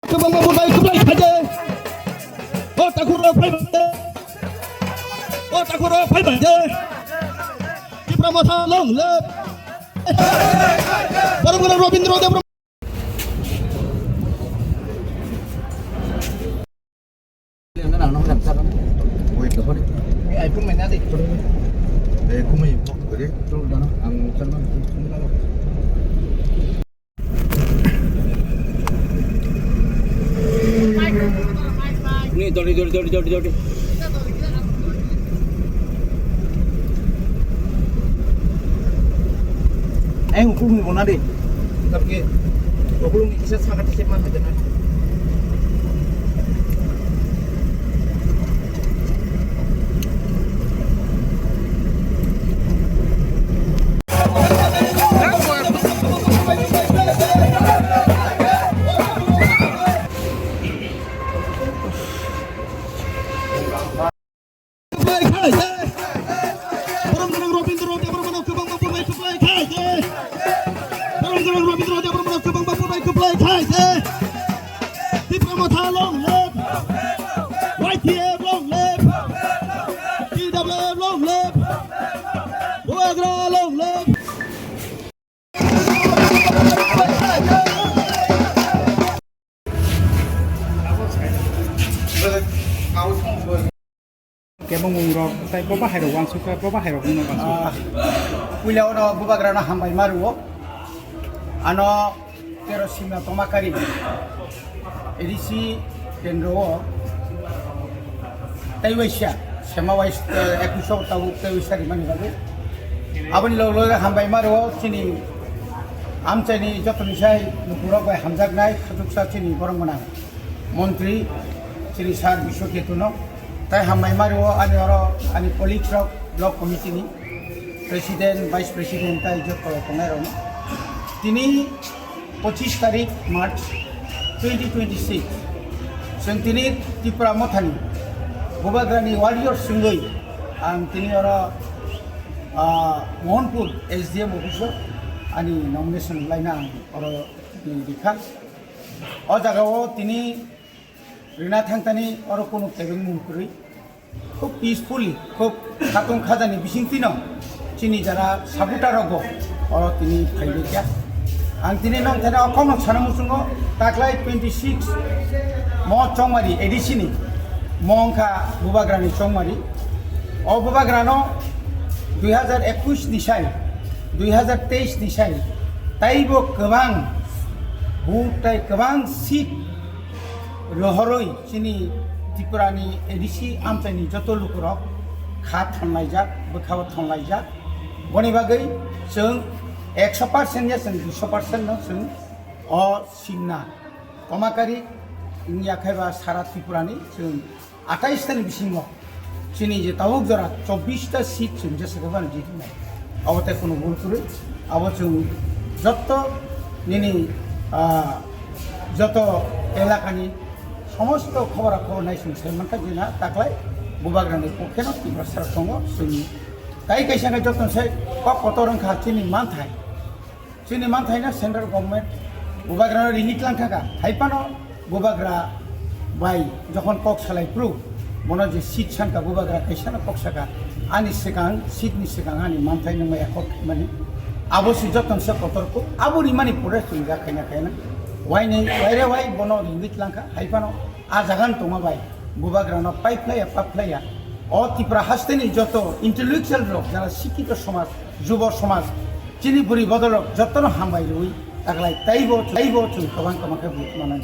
Kebangga mulai kembali saja. Oh takuro fiber. Oh takuro fiber je. Di Pramotha long lep. Baru-baru Robindro Dev. iPhone mình đã đi để không mình ở đấy tôi đó ăn chân nó không đâu nih jodi hukum mau nadi tapi hukum ini bisa sangat siapa aja nanti Di Pramotha long lep. YTF long lep. DWF long lep. Buagra long lep. cái bông mùng rồi tại bố bác hải đồ quang suy bố bác hải đồ quang suy bây giờ nó bố bác ra nó ham bài maru ano terosima tomakari edisi kendro taiwaisha semawais ekusho tabu taiwaisha di mana bagai abang lo ham bài maru sini amcani jotun sai nupura bai hamjak nai khajuksa sini borong mana menteri sini sar bishoketuno tai hamai maru ani colleagues of block committee ni president vice president tai jotto pengero tini 25 tarik March 2026 sing tini di Pramotha ni Bobagrani warrior sungoi tini Mohanpur SDM officer ani nomination laina dikha o jagao tini Rina thangtani kono tebeng mungkuri খুব peacefully খুব Khatun খাজানি bisingtino chini jara sabuta rogo oro tini phaibekia ang tini nong thana kono chanamusungo taklai 26 mo chongmari edisini mongkha bubagrani chongmari o bubagrano 2021 ni sai 2023 ni sai taibo kebang butai kebang seat rohoroi chini Tripurani edisi amcani joto lukurok kha thonlaijak bokhaw thonlaijak boni bagai जों 100% ya जों 200% no जों o singna komakari india khaiba sara Tripurani जों 28 tan bisingo chini je tabuk jora 24 ta seat जों jeseban jitinai abote kono bol kore abo जों joto nini joto elakani সমস্ত খবরাখবর নাইসুন সেমানটা জিনা তাকলাই বুবাগ্রানি পক্ষেনো তীব্র সারসঙ্গ সুনি তাই কাইসাঙ্গে যতন সে কত রংখা চিনি মানথাই না সেন্ট্রাল গভর্নমেন্ট বুবাগ্রানো রিলিট লাং থাকা হাইপানো বুবাগ্রা বাই যখন কক সালাই প্রু মনে যে সিট সানকা বুবাগ্রা কাইসানো কক সাকা আনি সেকাং সিটনি সেকাং আনি মানথাই নং একক মানে আবসি যতন সে কতরকু আবুরি মানি পড়ে সুনি খাইনা খাইনা Wainai wai bono limit langka haipano ajagan tomabai bubagrano pipeline o tipra hasteni joto intellectual rok jara shikito somaj jubo somaj chini puri bodolok jotono hambai rui taglai taibo chun kabang kamake mana